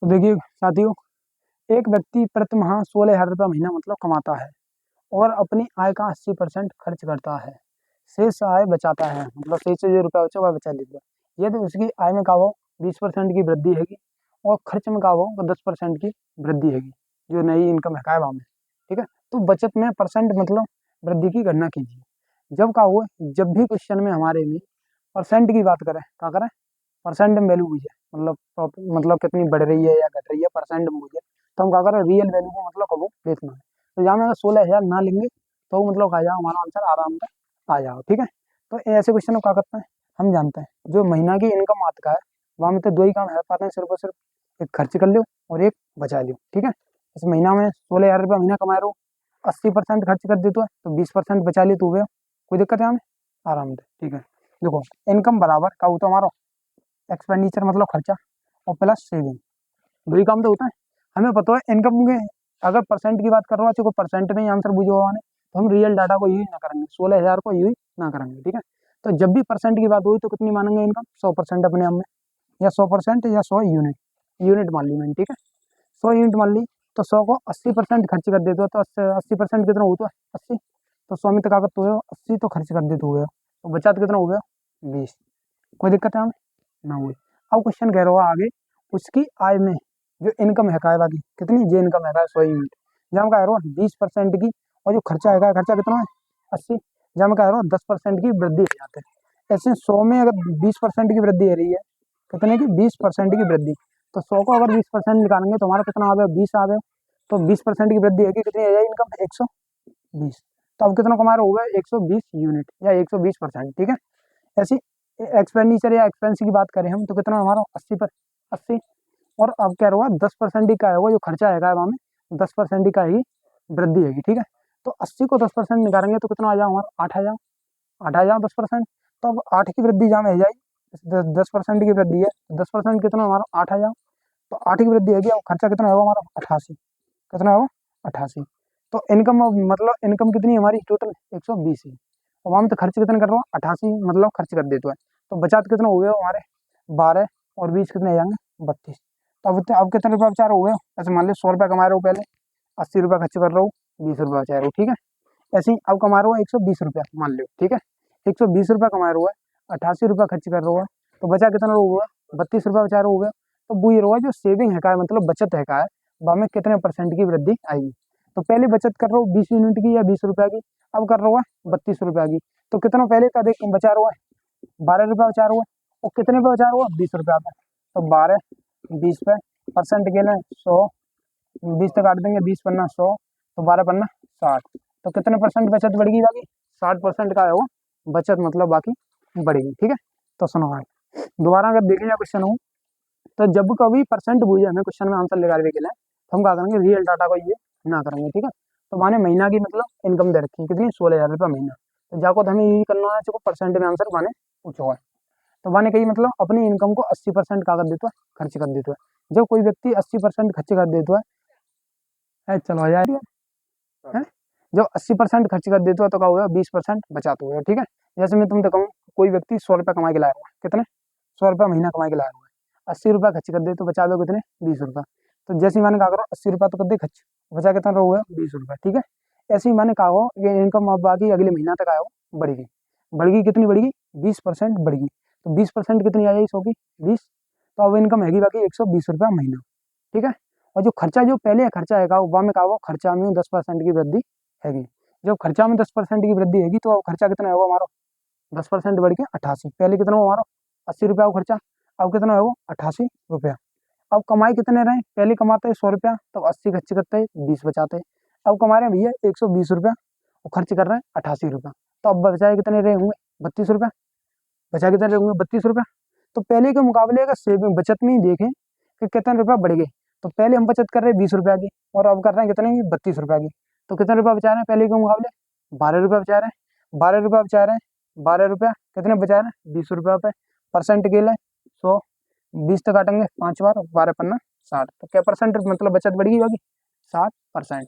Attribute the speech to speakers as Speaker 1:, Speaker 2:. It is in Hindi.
Speaker 1: तो देखिए साथियों, एक व्यक्ति प्रति माह 16,000 रुपये महीना मतलब कमाता है और अपनी आय का 80% खर्च करता है। शेष आय बचाता है, मतलब शेष जो रुपया बचा वह बचा लेता है। यदि उसकी आय में का वो 20% की वृद्धि हैगी और खर्च में का वो 10% की वृद्धि हैगी, जो नई इनकम है वहाँ में, ठीक है। तो बचत में परसेंट मतलब वृद्धि की गणना कीजिए। जब का हुआ, जब भी क्वेश्चन में हमारे में परसेंट की बात करें, क्या करें, परसेंट में वैल्यू पूछे, मतलब कितनी बढ़ रही है या घट रही है, परसेंट में पूछे, तो हम क्या करें, रियल वैल्यू को मतलब कबो देखना है। तो जहाँ में अगर 16,000 ना लेंगे तो मतलब आ जाओ, हमारा आंसर आराम से आ जाओ, ठीक है। तो ऐसे क्वेश्चन में क्या करते हैं, हम जानते हैं जो महीना की इनकम आता का है, वहाँ में तो दो ही काम है पाते हैं, सिर्फ और सिर्फ एक खर्च कर लो और एक बचा लो, ठीक है। इस महीना में 16,000 रुपये महीना कमा रहे हो, 80% खर्च कर देते हो तो 20% बचा ले तो हुए, कोई दिक्कत है हमें, आराम से, ठीक है। देखो, इनकम बराबर का होता हमारा एक्सपेंडिचर मतलब खर्चा और प्लस सेविंग, दो ही काम तो होता है। हमें पता है इनकम के अगर परसेंट की बात कर रहा है, परसेंट में ही आंसर बुझे हुआ है, तो हम रियल डाटा को यूज ना करेंगे, 16,000 को यूज ना करेंगे, ठीक है। तो जब भी परसेंट की बात हुई तो कितनी मानेंगे इनकम, 100% अपने आप में, या 100% या 100 यूनिट, यूनिट मान ली मैंने, ठीक है। 100 यूनिट मान ली, तो 100 को 80% खर्च कर देते हो तो 80% कितना होता है, 80। तो 100 में तक आगत तो हो 80 तो खर्च कर देते हुए, तो बचा तो कितना हो गया, 20। कोई दिक्कत है हमें ना हुई। अब क्वेश्चन कह रहा हो आगे, उसकी आय में जो इनकम है कायदा की कितनी, जो इनकम है 100 यूनिट, जहाँ कह रहा हो 20% की, और जो खर्चा है खर्चा कितना है 80, जहाँ कह रहा हो 10% की वृद्धि हो जाते हैं। ऐसे 100 में अगर 20% की वृद्धि हो रही है, कितने की, 20% की वृद्धि, तो 100 को अगर 20% निकालेंगे तो हमारा कितना आ गया, 20 आ गया। तो 20% की वृद्धि है कि कितनी है इनकम, 120। तो अब कितना कमा रहे हो गए, 120 यूनिट या 120%, ठीक है। ऐसी एक्सपेंडिचर या एक्सपेंस की बात करें हम तो कितना हमारा 80। और अब क्या होगा, 10% ही का होगा जो खर्चा है वहाँ में, 10% ही का ही वृद्धि है, ठीक है। तो 80 को 10% निकालेंगे तो कितना आ जाओ हमारा, 8 आ जाओ, 8 आ जाओ 10%। तो अब 8 की वृद्धि जहाँ में है जाएगी, 10% की वृद्धि है, 10% कितना हमारा 8 आ जाओ। तो 8 की वृद्धि है, अब खर्चा कितना होगा हमारा, 88, कितना होगा 88। तो इनकम मतलब इनकम कितनी है हमारी टोटल, 120 ही, और वहाँ में तो खर्च कितना कर रहा हूँ, 88 मतलब खर्च कर देते हैं। तो बचा तो कितना हो गया हमारे 12 और 20 कितने आ जाएंगे, 32। तो अब कितने रुपये बचा रहे हो गए, ऐसे मान लो 100 रुपये कमा रहे हो, पहले 80 रुपये खर्च कर रहे हो, 20 रुपये बचा रहे हो, ठीक है। ऐसे ही अब कमा रहे हो 120 रुपया मान लो, ठीक है। 120 रुपया कमा रहे हो, 88 रुपया खर्च कर रहे हो, तो बचा कितना होगा, 32 रुपया बचा रहे हो गए। तो वो ये रहा जो सेविंग है का है, मतलब बचत है का है, वहाँ में कितने परसेंट की वृद्धि आएगी। तो पहले बचत कर रहे हो 20 यूनिट की या 20 रुपया की, अब कर रहे हो 32 रुपया की। तो कितना पहले का देख बचा रहा है, 12 रुपया बचा रहा है, और कितने पे बचा रहा है, 20 रुपया पे। तो 12 20 पे परसेंट के लिए 100, 20 तक काट देंगे, 20 पन्ना 100, तो 12 पन्ना 60। तो कितने परसेंट बचत बढ़ेगी बाकी, 60% का है वो बचत, मतलब बाकी बढ़ेगी, ठीक है। तो सुनो भाई, दोबारा अगर देखें या क्वेश्चन हो, तो जब कभी परसेंट पूछे हमें क्वेश्चन में आंसर निकालने के लिए, तो हम क्या करेंगे, रियल डाटा को ये ना करेंगे, ठीक है। तो माने महीना की मतलब इनकम दे रखी है कितनी, 16,000 रुपये महीना, तो जाको तो हमें यही करना है, चलो परसेंट में आंसर माने पूछो है। तो माने कही मतलब अपनी इनकम को 80% का कर देता है, खर्च कर देता है। जब कोई व्यक्ति 80% खर्च कर देता चलो आ जाए है, जब 80% खर्च कर देते हो तो क्या होगा, 20% बचाते हो, ठीक है। जैसे मैं तुमसे कहूँ, कोई व्यक्ति 100 रुपया कमा के लाया हुआ है, कितने, 100 रुपया महीना कमा के लाया हुआ है, 80 रुपया खर्च कर दे तो बचा दो कितने, 20 रुपया। तो जैसे ही मैंने कहा करो 80 रुपया तो कर दे खर्च, बचा कितना रहोगे, 20 रुपया, ठीक है। ऐसे ही मैंने कहा हो ये इनकम अब बाकी अगले महीना तक आया हो बढ़ेगी, बढ़ेगी कितनी बढ़ेगी, 20% बढ़ेगी। तो 20% कितनी आ जाएगी, 100 की 20। तो अब इनकम हैगी बाकी 120 रुपया महीना, ठीक है। और जो खर्चा जो पहले खर्चा है वहाँ में कहा वो खर्चा में 10% की वृद्धि हैगी। जब खर्चा में 10% की वृद्धि हैगी तो अब खर्चा कितना होगा हमारा, 10% बढ़ के 88, पहले कितना हुआ हमारा 80 रुपया का खर्चा, अब कितना है वो 88 रुपया। अब कमाई कितने रहे, पहले कमाते हैं 100 रुपया, तो 80 खर्च करते हैं, 20 बचाते हैं। अब कमा रहे हैं भैया 120 रुपया और खर्च कर रहे हैं 88 रुपया, तो अब बचाए कितने रहे होंगे, 32 रुपया, बचा कितने रहे होंगे, 32 रुपया। तो पहले के मुकाबले अगर सेविंग बचत में ही देखें कि कितने रुपया बढ़ गए, तो पहले हम बचत कर रहे हैं 20 रुपया की, और अब कर रहे हैं कितने की, 32 रुपया की। तो कितने रुपया बचा रहे हैं पहले के मुकाबले, 12 रुपया बचा रहे हैं, 12 रुपया बचा रहे हैं, 12 रुपया कितने बचा रहे हैं, 20 रुपया पे। परसेंट के लिए 100, 20 तक काटेंगे 5 बार, 12 पन्ना 60, तो क्या परसेंट मतलब बचत बढ़ी होगी, 60%।